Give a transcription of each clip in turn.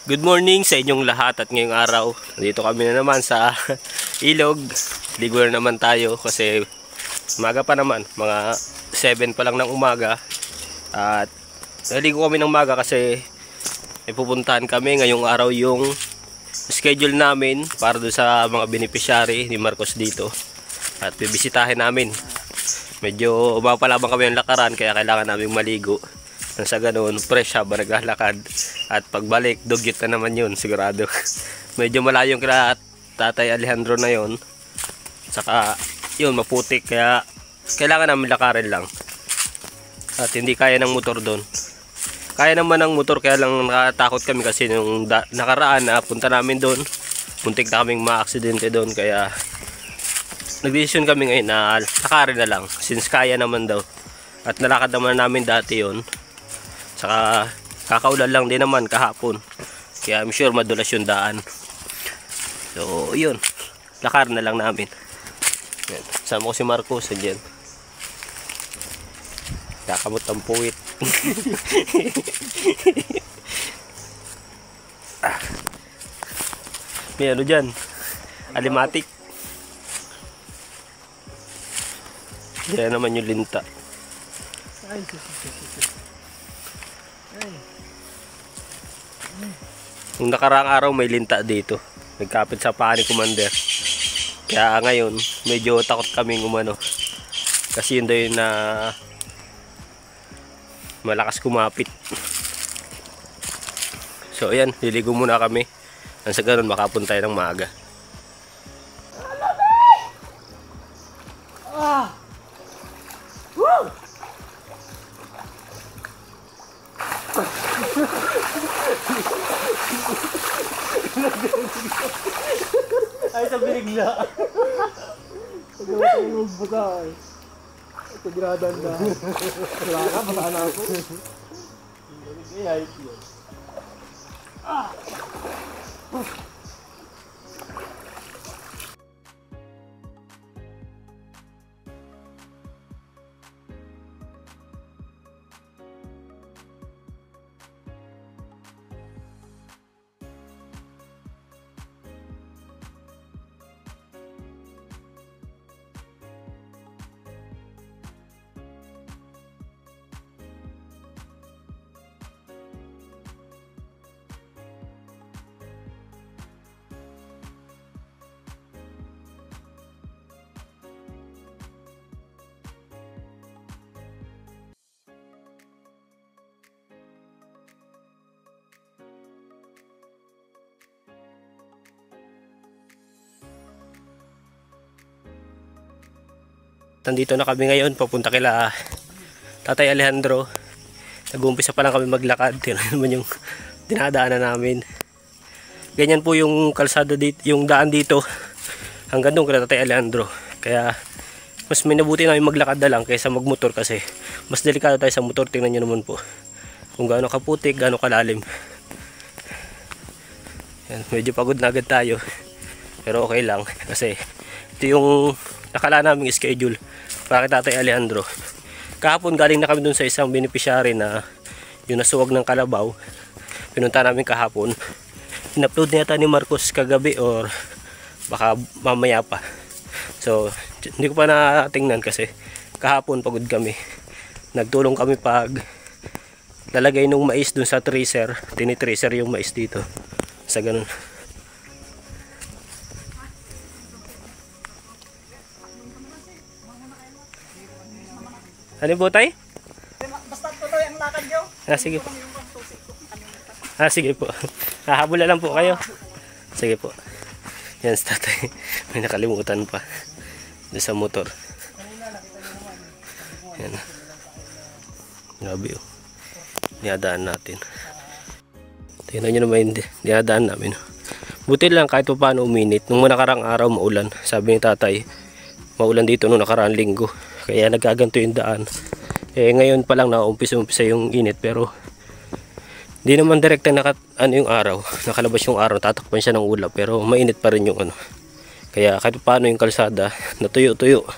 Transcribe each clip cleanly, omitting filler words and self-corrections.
Good morning sa inyong lahat at ngayong araw. Dito kami na naman sa ilog. Ligo na naman tayo kasi umaga pa naman. Mga 7 pa lang ng umaga. At naligo kami ng umaga kasi may pupuntahan kami ngayong araw yung schedule namin para doon sa mga beneficiary ni Marcos dito. At bibisitahin namin. Medyo mapalabang kami ng lakaran kaya kailangan namin maligo. Sa ganoon, fresh habang naglalakad. At pagbalik, dugyot na naman yun, sigurado. Medyo malayo yung kila Tatay Alejandro na yun. Saka, yun, maputik. Kaya, kailangan namin lakarin lang. At hindi kaya ng motor doon. Kaya naman ng motor, kaya lang nakatakot kami kasi nung nakaraan na punta namin doon. Muntik na kaming ma-aksidente doon. Kaya, nagdesisyon kami ngayon na lakarin na lang. Since kaya naman daw. At nalakad naman namin dati yun. Saka kakaulan lang din naman kahapon. Kaya I'm sure madulas yung daan. So yun, lakar na lang namin. Yan. Sama ko si Marcos dyan. Kakamot ang puwit. May ano dyan, alimatik. Yan naman yung linta. Nung nakaraang araw may linta dito. Nagkapit sa paa ni Commander. Kaya ngayon medyo takot kaming umano. Kasi yun daw yun na malakas kumapit. So ayan, liligo muna kami. Nang sa ganun makapunta tayo ng maaga. Ay, sa binigla. Pagkakatulog ba tayo? Pagradan na. Wala ka, bataan ako. Hindi, ayos yun. Nandito na kami ngayon, papunta kila Tatay Alejandro. Nag-uumpisa pa lang kami maglakad. Tingnan naman yung dinadaanan namin. Ganyan po yung kalsada dito, yung daan dito hanggang doon kila Tatay Alejandro. Kaya mas minabuti namin maglakad na lang kaysa magmotor kasi mas delikado tayo sa motor. Tingnan nyo naman po kung gaano kaputik, gaano kalalim. Yan, medyo pagod na agad tayo. Pero okay lang kasi ito yung nakala naming schedule para kay Tatay Alejandro. Kahapon galing na kami dun sa isang beneficiary na yung nasuwag ng kalabaw. Pinunta namin kahapon. In-upload na yata ni Marcos kagabi or baka mamaya pa. So hindi ko pa natingnan kasi kahapon pagod kami. Nagtulong kami pag lalagay nung mais dun sa tracer. Tinitracer yung mais dito. Sa ganun. Ano po tayo? Basta tuloy ang lakad nyo. Sige po. Sige po. Hahabol lang po kayo. Sige po. Yan sa tatay. May nakalimutan pa. Doon sa motor. Yan. Grabe oh. Dinadaan natin. Tingnan nyo naman yung dinadaan namin. Buti lang kahit pa paano uminit. Nung nakarang araw maulan. Sabi ni tatay, maulan dito nung nakarang linggo. Kaya nagkaganto yung daan. Ngayon pa lang naumpisa yung init pero hindi naman direkta yung araw. Nakalabas yung araw, tatakpan siya ng ulap pero mainit pa rin yung ano. Kaya kahit paano yung kalsada, natuyo-tuyo.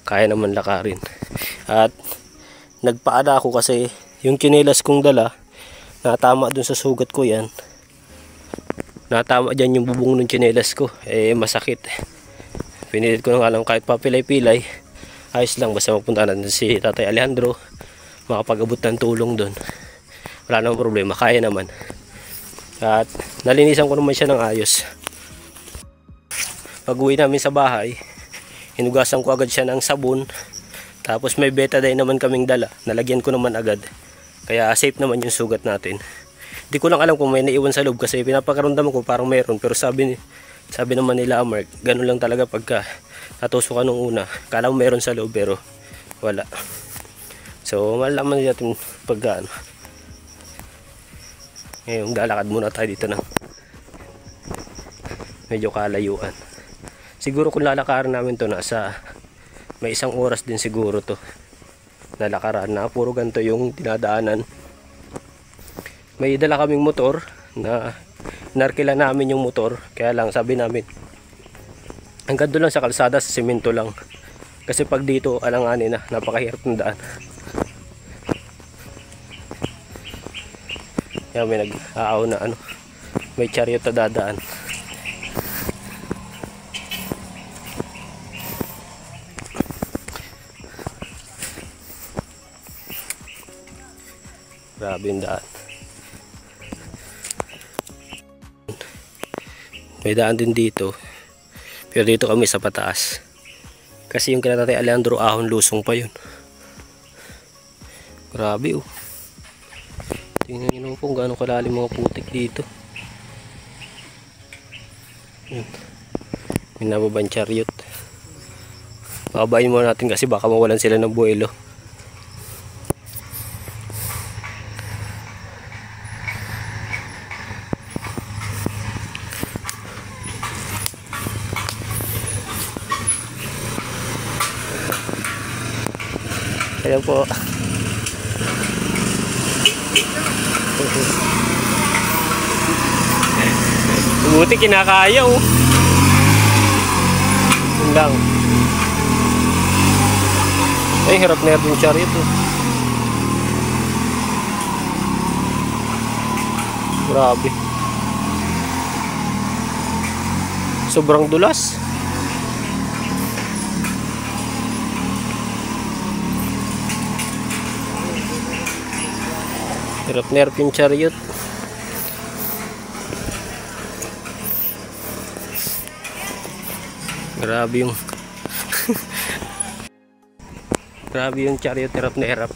Kaya naman lakarin. At nagpaada ako kasi yung tsinelas kong dala, natama dun sa sugat ko yan. Natama dyan yung bubong ng tsinelas ko. Masakit. Pinilit ko na nga lang kahit papilay-pilay. Ayos lang, basta mapunta natin si Tatay Alejandro. Makapag-abot ng tulong dun. Wala namang problema, kaya naman. At nalinisan ko naman siya ng ayos. Pag uwi namin sa bahay, hinugasan ko agad siya ng sabon. Tapos may betadine naman kaming dala. Nalagyan ko naman agad. Kaya safe naman yung sugat natin. Hindi ko lang alam kung may naiwan sa loob kasi pinapakaramdam ko parang meron. Pero sabi naman nila, Mark, ganun lang talaga pagka natusukan nung una. Kala mo meron sa loob pero wala. So malalaman natin pagka ano. Ngayon lalakad muna tayo dito ng medyo kalayuan. Siguro kung lalakaran namin to nasa may 1 oras din siguro to lalakaran na puro ganito yung dinadaanan. May dala kaming motor na narkila namin yung motor, kaya lang sabi namin hanggang doon lang sa kalsada, sa semento lang kasi pag dito alanganin na, napakahirap ng daan. Yan, may nag-aaw na ano, may chariot na dadaan. Grabe yung daan. May daan din dito, pero dito kami sa pataas kasi yung kina Tatay Alejandro ahon lusong pa yun. Grabe oh. Tingnan nyo naman kung gaano kalalim mga putik dito. May nababang chariot. Pababayin muna natin kasi baka mawalan sila ng buwelo. Ayan po. Buti kinakaya oh. Yun lang. Ay, hirap na yung chariot oh. Grabe. Sobrang dulas. Hirap na hirap yung chariot. Grabe yung grabe yung chariot, hirap na hirap.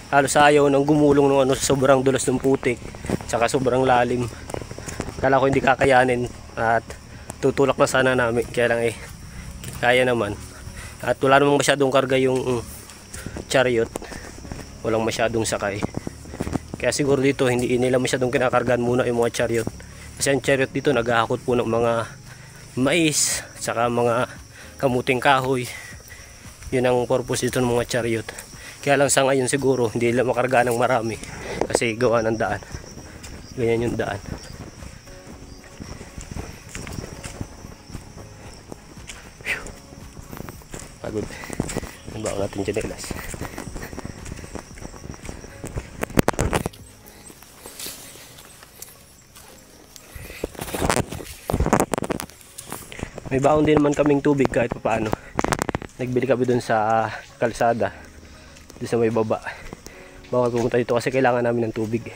Halos ayaw nang gumulong ng ano, sobrang dulas ng putik tsaka sobrang lalim. Kala ko hindi kakayanin at tutulak na sana namin, kaya lang kaya naman. At wala namang masyadong karga yung chariot, walang masyadong sakay, kaya siguro dito hindi nila masyadong kinakargaan muna yung mga chariot kasi ang chariot dito naghahakot po ng mga mais saka mga kamuting kahoy. Yun ang purpose dito ng mga chariot. Kaya lang sa ngayon siguro hindi nila makarga ng marami kasi gawa ng daan. Ganyan yung daan. Pagod. Ano ba ang ating tsinelas? May baon din naman kaming tubig kahit paano. Nagbili kami dun sa kalsada, dun sa may baba. Bawal pumunta dito kasi kailangan namin ng tubig.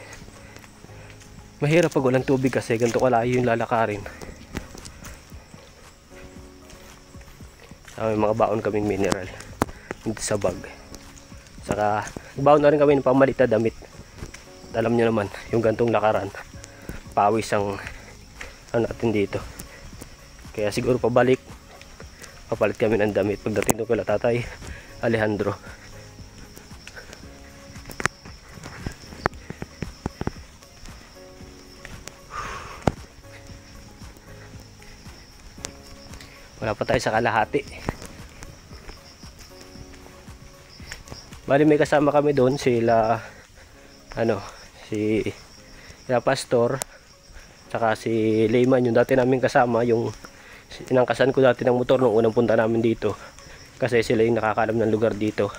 Mahirap pag walang tubig kasi ganito kalayo yung lalakarin. May mga baon kaming mineral dito sa bag. Saka baon na rin kami ng pamalit na damit. Alam nyo naman yung gantong lakaran, pawis ang ano natin dito. Kaya siguro papalit kami ng damit pagdating doon kay Tatay Alejandro. Wala pa tayo sa kalahati. Bali may kasama kami doon sila sila Pastor saka si Leyman, yung dati namin kasama, yung inangkasan ko dati ng motor nung unang punta namin dito kasi sila yung nakakaalam ng lugar dito,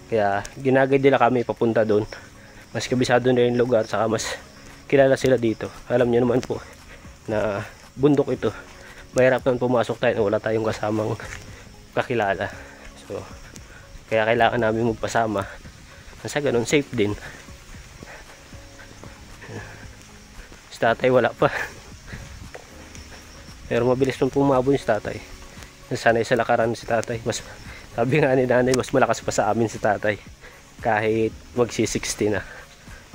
kaya ginagay nila kami papunta doon mas kabisado na yung lugar, saka mas kilala sila dito. Alam niyo naman po na bundok ito, mahirap naman pumasok tayo na wala tayong kasamang kakilala. So kaya kailangan namin magpasama, sa ganun safe din. Si tatay wala pa, pero mabilis nung pumabon si tatay. Nasanay sa lakaran si tatay. Mas, sabi nga ni nanay, mas malakas pa sa amin si tatay kahit magsi 60 na.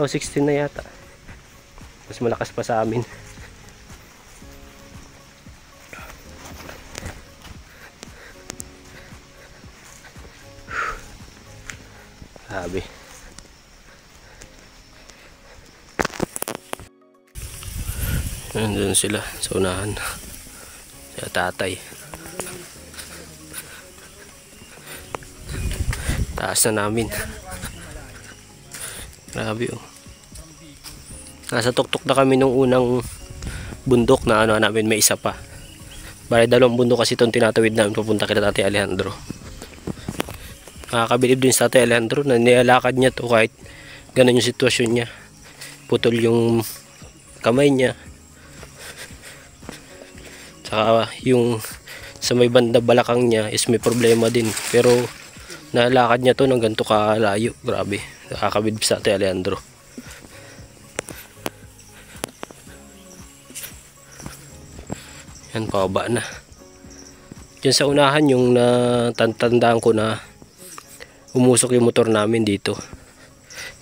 O 16 na yata, mas malakas pa sa amin. Sabi nandun sila sa unahan, sa tatay. Taas na namin. Grabe oh. Nasa tuktok na kami nung unang bundok na ano namin, may isa pa. Bale dalawang bundok kasi itong tinatawid namin papunta kay Tatay Alejandro. Nakakabilib din sa Tatay Alejandro na nilalakad niya to kahit ganun yung sitwasyon niya. Putol yung kamay niya. Saka yung sa may banda balakang niya is may problema din. Pero nalakad niya to ng ganito kalayo. Grabe. Nakakabilib sa Tatay Alejandro. Yan, pababa na. Diyan sa unahan yung natandaan ko na umusok yung motor namin dito.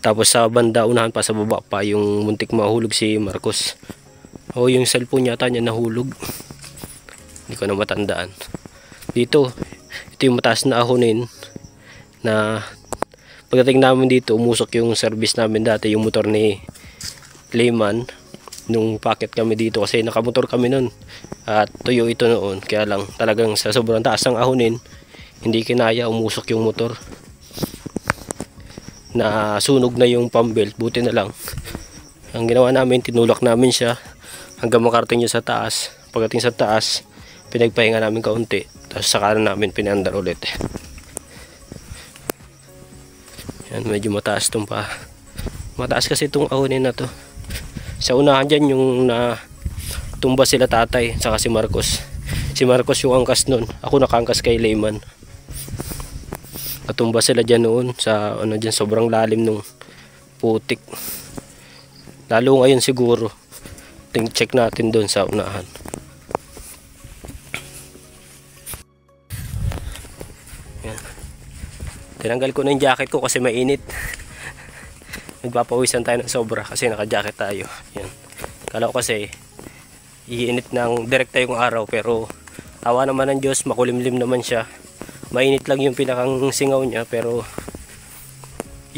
Tapos sa banda unahan pa sa baba pa yung muntik mahulog si Marcos. O yung cellphone yata niya nahulog. Hindi ko na matandaan. Dito, ito yung mataas na ahonin na pagdating namin dito, umusok yung service namin dati, yung motor ni Clayman. Nung packet kami dito kasi nakamotor kami nun at tuyo ito noon, kaya lang talagang sa sobrang taas ng ahonin hindi kinaya, umusok yung motor. Nasunog na yung pambelt, buti na lang ang ginawa namin, tinulak namin siya hanggang makarating niya sa taas. Pagdating sa taas, pinagpahinga namin kaunti, tapos saka na namin pinandar ulit. Yan, medyo mataas itong pa. Mataas kasi itong ahonin na to. Sa unahan dyan yung tumba sila tatay saka si Marcos. Si Marcos yung angkas nun, ako nakangkas kay Layman. Natumba sila dyan noon sa ano dyan, sobrang lalim nung putik. Lalo ngayon siguro. Check natin doon sa unahan. Yan. Tinanggal ko na yung jacket ko kasi mainit. Nagpapawisan tayo ng sobra kasi naka-jacket tayo. Yan. Kala ko kasi iinit ng direkta yung araw, pero awa naman ng Diyos, makulimlim naman siya. Mainit lang yung pinakang singaw niya, pero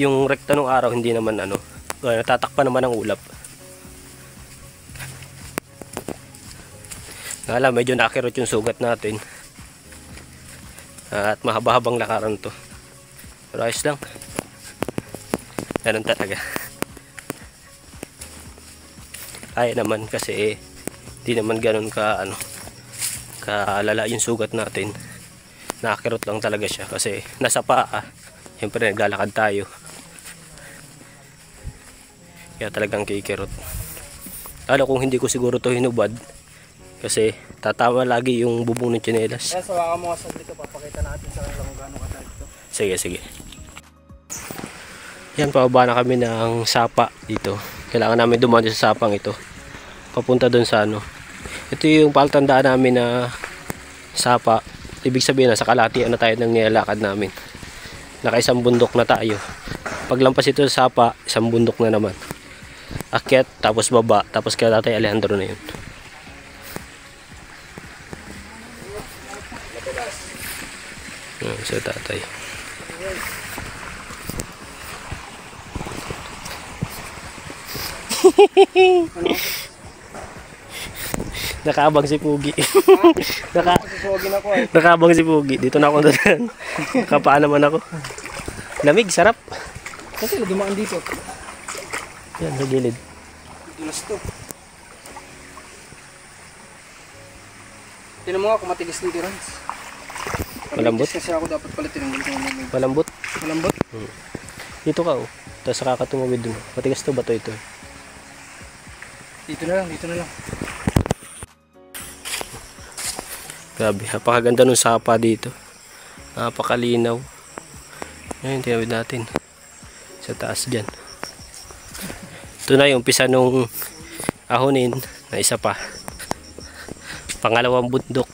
yung rekta ng araw hindi naman ano, natatakpan naman ng ulap. Nga lang, medyo nakirot yung sugat natin. At mahaba-habang lakaran to. Pero ayos lang. Ganun talaga. Kaya naman kasi di naman ganun ka ano, kalala yung sugat natin. Nakakirot lang talaga siya kasi nasa paa. Siyempre naglalakad tayo. Kaya talagang kikirot. Lalo kung hindi ko siguro to hinubad kasi tatawa lagi yung bubong ng tsinelas. Kaya sawakan mo nga saglit, papakita natin sa kanila kung gaano katarik to. Sige, sige. Yan, pababa na kami ng sapa dito. Kailangan namin dumaan sa sapang ito papunta doon sa ano. Ito yung paltandaan namin na sapa. Ibig sabihin na sa kalahatian na tayo ng nilalakad namin. Nakaisang bundok na tayo. Paglampas ito sa sapa, isang bundok na naman. Akyat, tapos baba, tapos kaya Tatay Alejandro na yun. Sa tatay. Nakaabang si Pugi. Nakaabang si Pugi. Dito na ako doon. Nakapaan naman ako. Lamig, sarap. Kasi dumaan dito. Yan, sa gilid. Dulas to. Tinan mo nga kung matigas ng tirans. Malambot? Kasi ako dapat pala tinanggal ko. Malambot? Malambot? Dito ka oh. Tapos kakatumawid dun. Matigas to ba to ito? Dito na lang, dito na lang. Grabe, napakaganda ng sapa dito. Napakalinaw. Ayun, tinawid natin. Sa taas dyan. Ito na yung umpisa nung ahonin na isa pa. Pangalawang bundok.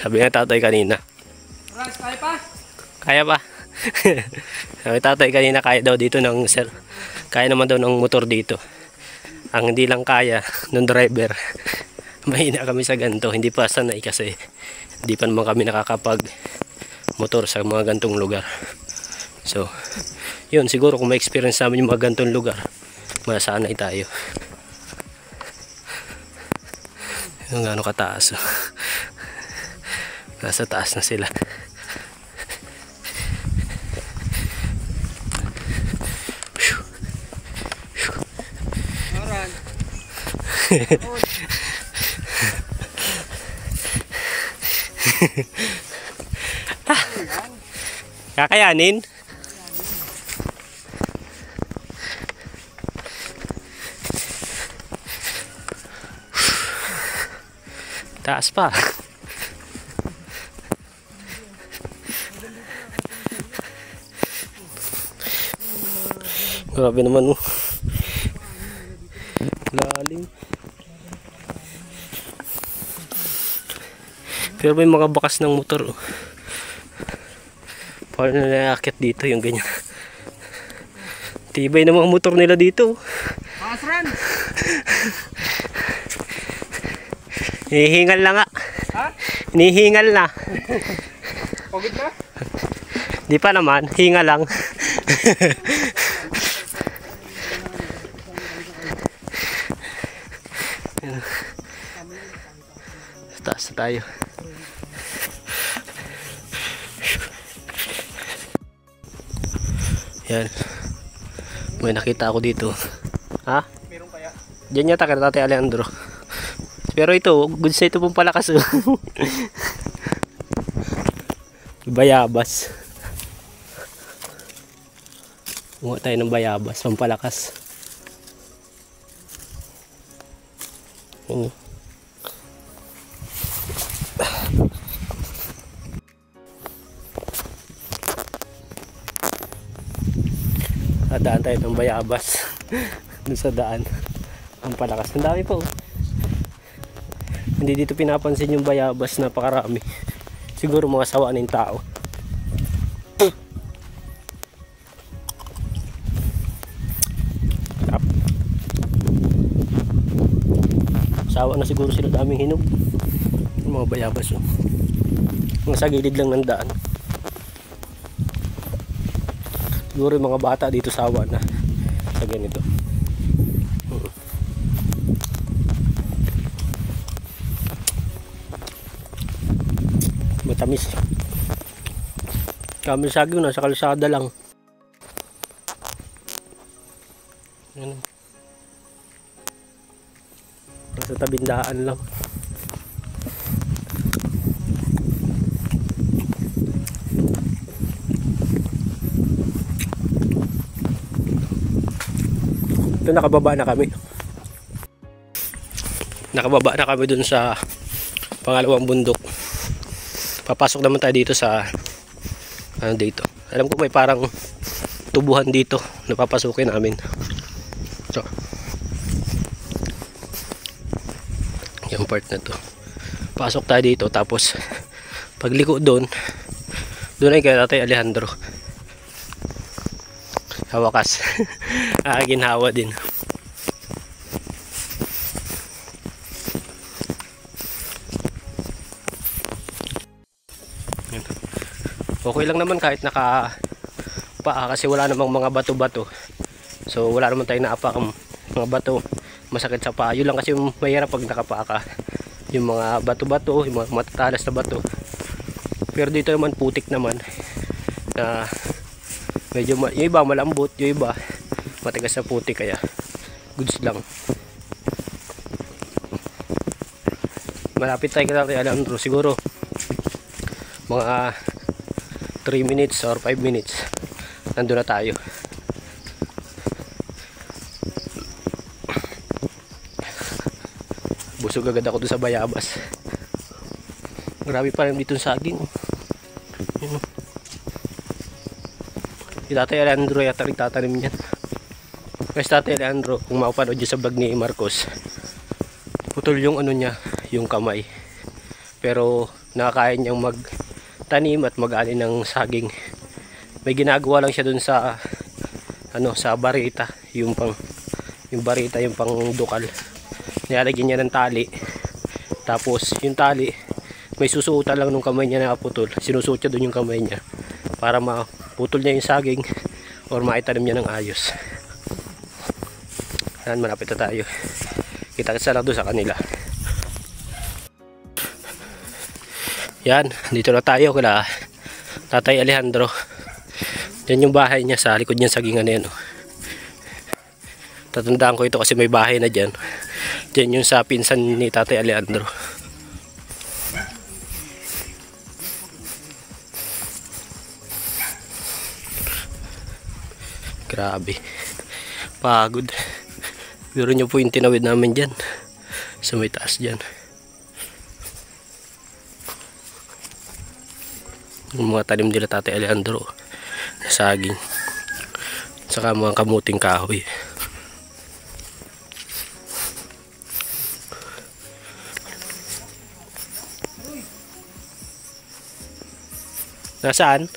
Sabi nga tatay kanina. Ras, kaya pa? Kaya ba? Sabi tatay kanina kaya daw dito ng sir. Kaya naman daw ng motor dito. Ang hindi lang kaya ng driver. Mahina kami sa ganito. Hindi pa sanay kasi hindi pa naman kami nakakapag motor sa mga gantong lugar. So, yun siguro kung may experience namin yung mga gantong lugar, masanay tayo. Yung gaano kataas. Nasa taas na sila. Aran. Kakayanin? Taas pa. Grabe naman oh. Lalim. Pero may mga bakas ng motor oh. Paano na nakakit dito yung ganyan. Tibay ng mga motor nila dito. Asran! Hinihingal na nga. Ha? Hinihingal na. Pagod na? Di pa naman, hinga lang. Taas na tayo. Yan. May nakita ako dito. Ha? Meron kaya? Diyan yata kay Tatay Alejandro. Pero ito, goods na ito pong palakas. Bayabas. Kumuha tayo ng bayabas, pampalakas. Daan tayo ng bayabas. Doon sa daan. Pampalakas. Ang dami po. Hindi dito pinapansin yung bayabas, napakarami. Siguro mga sawa ng tao. Sawa na siguro sila, daming hinog. Yung mga bayabas oh. Mga sa gilid lang ng daan. Siguro yung mga bata dito sawa na sa ganito. Matamis. Kami saging nasa kalsada lang. Yan. Nasa tabindaan lang. Ito nakababa na kami. Nakababa na kami dun sa pangalawang bundok. Papasok naman tayo dito sa ano dito. Alam ko may parang tubuhan dito na papasukin namin. So, yung part na to. Pasok tayo dito tapos pagliko doon ay kay Tatay Alejandro. Sa wakas. Ginhawa din. Okay lang naman kahit naka paa kasi wala namang mga bato-bato. So wala naman tayong naapakang mga bato masakit sa paa. Yun lang kasi yung mahirap pag nakapaa ka. Yung mga bato-bato, yung mga matatalas na bato. Pero dito naman putik naman na medyo yung iba malambot, yung iba matigas na putik kaya goods lang. Malapit tayo kay Tatay Alejandro siguro mga 3 minutes or 5 minutes nandun na tayo. Busog agad ako doon sa bayabas. Grabe pa rin dito sa saging. Si Tatay Alejandro yata nagtatanim yan. Kasi Tatay Alejandro, kung makapanood dyan sa vlog ni Marcos, putol yung ano niya, yung kamay. Pero nakakain niyang magtanim at mag-ani ng saging. May ginagawa lang siya dun sa sa barita, yung barita, yung pang dukal. Nilalagyan niya ng tali. Tapos yung tali, may susuotan lang nung kamay niya na putol. Sinusuot niya dun yung kamay niya para maputol niya yung saging or maitanim niya ng ayos. Yan, malapit na tayo. Kita-kita lang doon sa kanila. Yan, dito na tayo kila Tatay Alejandro. Yan yung bahay niya, sa likod niya sagingan na yan. Tatandaan ko ito kasi may bahay na dyan. Dyan yung sa pinsan ni Tatay Alejandro. Grabe, pagod. Biro nyo po yung tinawid namin dyan sa may taas dyan. Yung mga tanim nila Tatay Alejandro na saging, saka mga kamuting kahoy. Nasaan?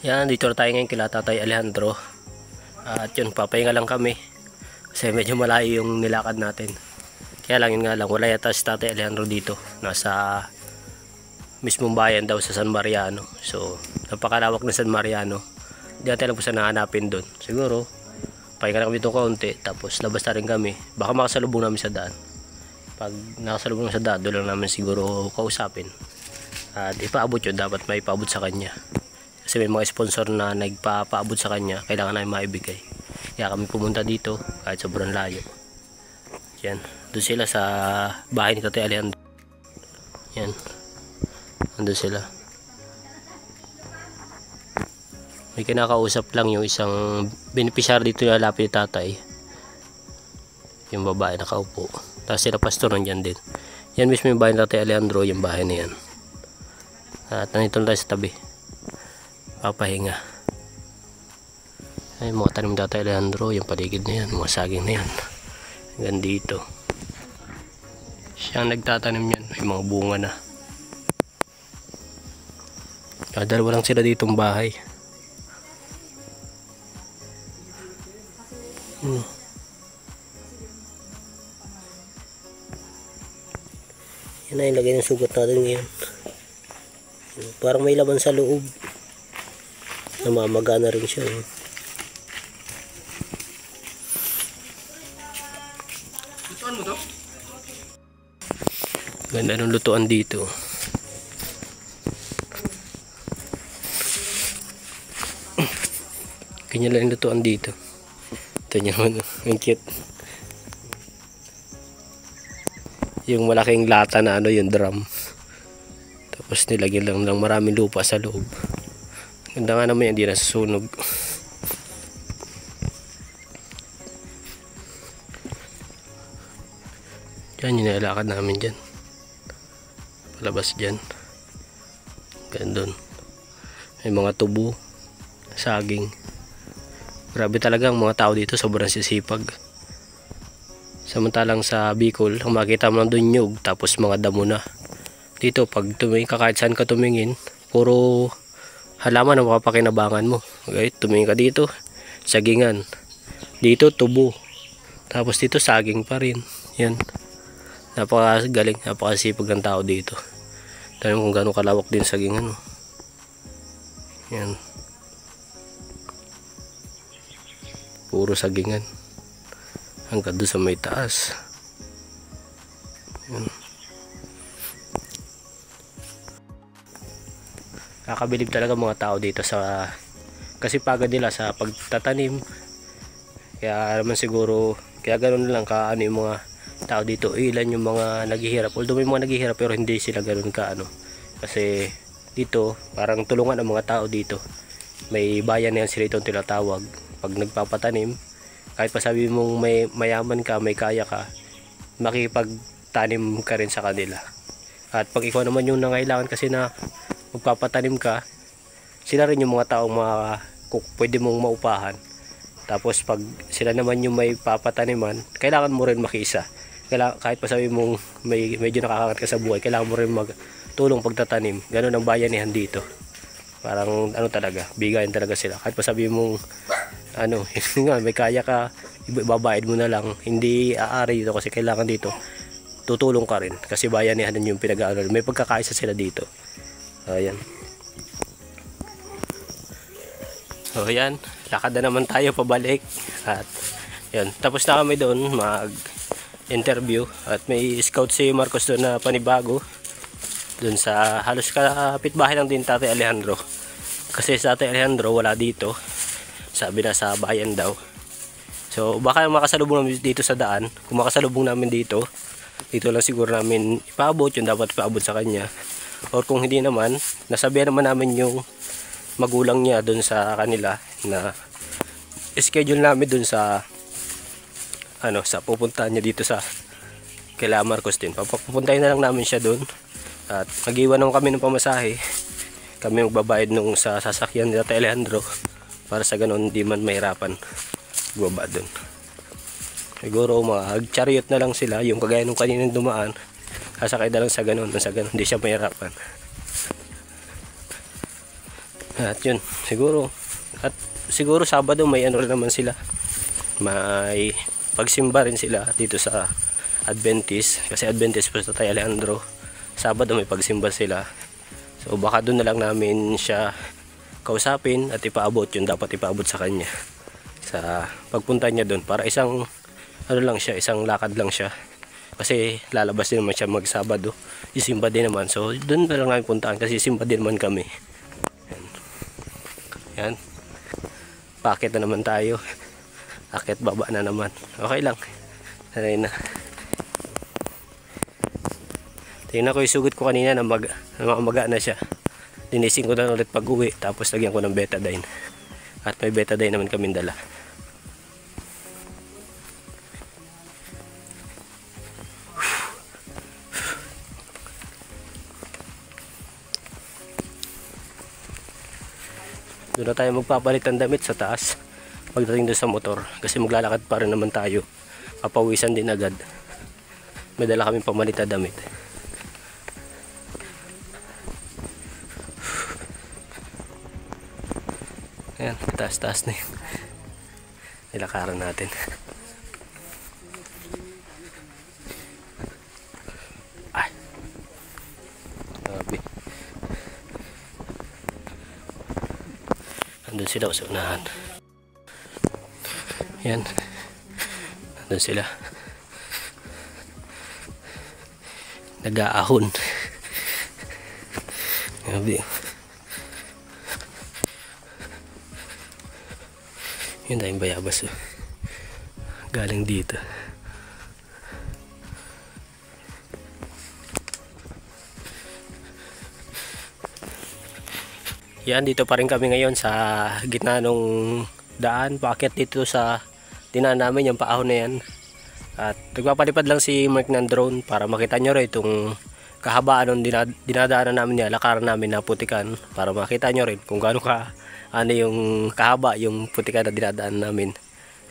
Yan, dito na tayo ngayon kila Tatay Alejandro. At yun, papahinga lang kami kasi medyo malayo yung nilakad natin. Kaya lang, yun nga lang, wala yata si Tatay Alejandro dito. Nasa mismong bayan daw sa San Mariano. So, napakalawak na San Mariano. Hindi natin alam kung saan nahanapin doon. Siguro, pahinga lang kami itong kaunti, tapos labas na rin kami. Baka makasalubong namin sa daan. Pag nakasalubong sa daan, doon lang namin siguro kausapin. At ipaabot yun, dapat may paabot sa kanya. Kasi may mga sponsor na nagpapaabot sa kanya, kailangan namin maibigay. Kaya kami pumunta dito kahit sobrang layo. Yan, doon sila sa bahay ni Tatay Alejandro. Yan, nandun sila. May kinakausap lang yung isang beneficiary dito na lapit ni Tatay. Yung babae nakaupo. Tapos sila pastor nandyan din. Yan mismo yung bahay ni Tatay Alejandro, yung bahay na yan. At nandito na tayo sa tabi. Papahinga. Ay, mga tanim ni Tatay Alejandro, yung paligid na yan, mga saging na yan. Hanggang dito. Siya nagtatanim yan, may mga bunga na. Dalawa lang sila ditong bahay. Yan na, ilagay ng sugat natin ngayon. Parang may laman sa loob. Namamagana rin siya. Lutuan mo to? Ganda ng lutuan dito. Kanya lang yung lutuan dito. Ito nyo naman, ang cute. Yung malaking lata na yung drum. Tapos nilagyan lang ng maraming lupa sa loob. Ganda nga naman yan, hindi nasusunog. Diyan yung nilalakad namin dyan. Palabas dyan. Gandun. May mga tubo, saging. Grabe talaga ang mga tao dito, sobrang sisipag. Samantalang sa Bicol, ang makita mo lang doon nyug, tapos mga damo na. Dito, pag tumingin ka kahit saan ka tumingin, puro halaman ang makapakinabangan mo. Okay, tumingin ka dito, sagingan. Dito, tubo. Tapos dito, saging pa rin. Yan. Napakagaling, napakasipag ng tao dito. Dahil kung gano'ng kalawak din sagingan. Yan. Puro sagingan. Hanggang doon sa may taas. Yan. Nakakabilib talaga mga tao dito kasi pagod nila sa pagtatanim. Kaya naman siguro Kaya ganoon lang ka ano yung mga tao dito, ilan yung mga naghihirap. Although may mga naghihirap pero hindi sila ganoon ka ano. Kasi dito parang tulungan ang mga tao dito. May bayan na yan sila itong tinatawag. Pag nagpapatanim, kahit pa sabi mong may mayaman ka, may kaya ka, makipagtanim ka rin sa kanila. At pag ikaw naman yung nangailangan kasi na magpapatanim ka, sila rin yung mga taong pwede mong maupahan. Tapos pag sila naman yung may papataniman, kailangan mo rin makiisa. Kahit pa sabi mong medyo nakakangat ka sa buhay, kailangan mo rin magtulong pagtatanim. Ganun ang bayanihan dito. Parang ano talaga, bigayan talaga sila. Kahit pa sabi mong ano, nga, may kaya ka, ibabayad mo na lang. Hindi aari dito kasi kailangan dito tutulong ka rin. Kasi bayanihan din yung pinag-aaral. May pagkakaisa sila dito. Ayan. So yan, lakad na naman tayo pabalik. At yan, tapos na kami doon mag-interview. At may scout si Marcos doon na panibago. Doon sa halos kapitbahay lang din Tatay Alejandro. Kasi sa Tatay Alejandro wala dito. Sabi na sa bayan daw. So baka makasalubong namin dito sa daan. Kung makasalubong namin dito, dito lang siguro namin ipaabot yung dapat ipaabot sa kanya. Or kung hindi naman, nasabihan naman namin yung magulang niya doon sa kanila na schedule namin doon sa ano, sa pupuntahan niya dito sa kila Marcos din. Papupuntahin na lang namin siya doon. At mag-iwan naman kami ng pamasahe. Kami magbabayad nung sa sasakyan ni Tatay Alejandro para sa ganun hindi man mahirapan baba doon. Siguro mag-chariot na lang sila, yung kagaya nung kaninang dumaan, sasakay na lang sa ganun hindi siya mahirapan. At yun, siguro Sabado may ano rin naman sila, may pagsimba rin sila dito sa Adventist, kasi Adventist po sa Tatay Alejandro. Sabado may pagsimba sila, so baka doon na lang namin siya kausapin at ipaabot yung dapat ipaabot sa kanya sa pagpunta niya doon, para isang ano lang siya, isang lakad lang siya, kasi lalabas din naman siya mag-Sabado, isimba din naman, so doon na lang namin puntaan kasi simba din naman kami. Yan, paakit na naman tayo, akit baba na naman, okay lang, sanay na. Tingnan ko yung sugot ko kanina na maga na siya. Linisin ko na ulit pag uwi, tapos lagyan ko ng betadine. At may betadine naman kaming dala. Doon na tayo magpapalit ng damit sa taas pagdating doon sa motor, kasi maglalakad pa rin naman tayo, papawisan din agad. May dala kaming pamalit na damit. Ayan, taas-taas na yun. Nilakaran natin. Ay, grabe. Nandun sila sa unahan. Ayan, nandun sila. Nag-aahon. Grabe. Yun tayong bayabas, galing dito. Yan, dito pa rin kami ngayon sa gitna nung daan, paakyat dito sa tinaan namin, yung paahon na yan. At nagpapalipad lang si Mark ng drone para makita nyo rin itong kahabaan ng dinadaanan namin niya, lakaran namin na putikan, para makita nyo rin kung gaano ka ano yung kahaba yung putikan na dinadaan namin.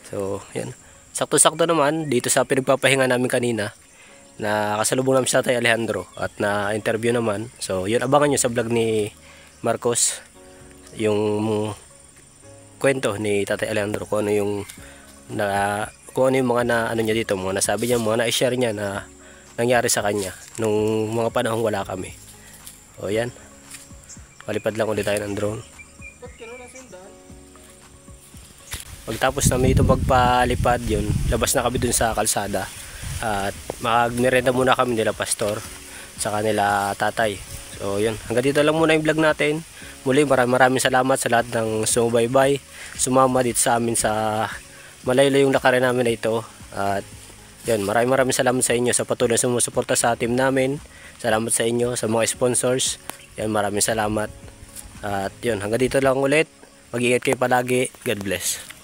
So yan, sakto-sakto naman dito sa pinagpapahinga namin kanina, na kasalubong namin sa Tatay Alejandro at na interview naman. So yun, abangan nyo sa vlog ni Marcos yung kwento ni Tatay Alejandro, kung ano yung mga ano niya dito, mga nasabi niya, mga na-share niya na nangyari sa kanya nung mga panahong wala kami. O yan, palipad lang ulit tayo ng drone. Pagtapos namin ito magpalipad, yun, labas na kami dun sa kalsada at magmerenda muna kami nila Pastor sa kanila tatay. So yun, hanggang dito lang muna yung vlog natin. Muli maraming salamat sa lahat ng sumubaybay, sumama dito sa amin sa malayo yung lakarin namin na ito. At yun, maraming salamat sa inyo sa patuloy na sumusuporta sa team namin. Salamat sa inyo, sa mga sponsors. Yan, maraming salamat. At yun, hanggang dito lang ulit. Mag-ingat kayo palagi. God bless.